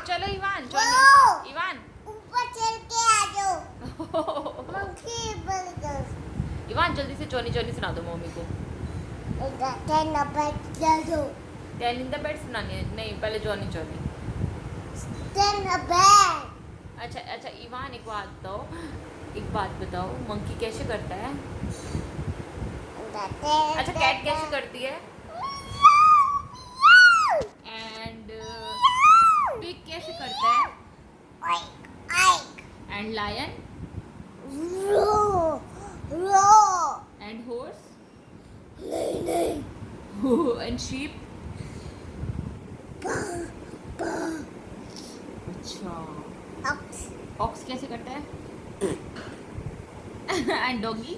चलो इवान, वो इवान ऊपर चढ़ के आ जाओ। मंकी बर्गर इवान जल्दी से जॉनी जॉनी सुना दो मम्मी को। टेन बैठ जाओ। टेन इन द बेड सुनानी है? नहीं, पहले जॉनी जॉनी। टेन बैठ अच्छा अच्छा इवान, एक बात बताओ, मंकी कैसे करता है? अच्छा कैट कैसे करती है? एंड पिग कैसे करता है? And lion? रो रो एंड हॉर्स? नहीं नहीं एंड शीप? अच्छा। ऑक्स ऑक्स कैसे करता है? And doggy?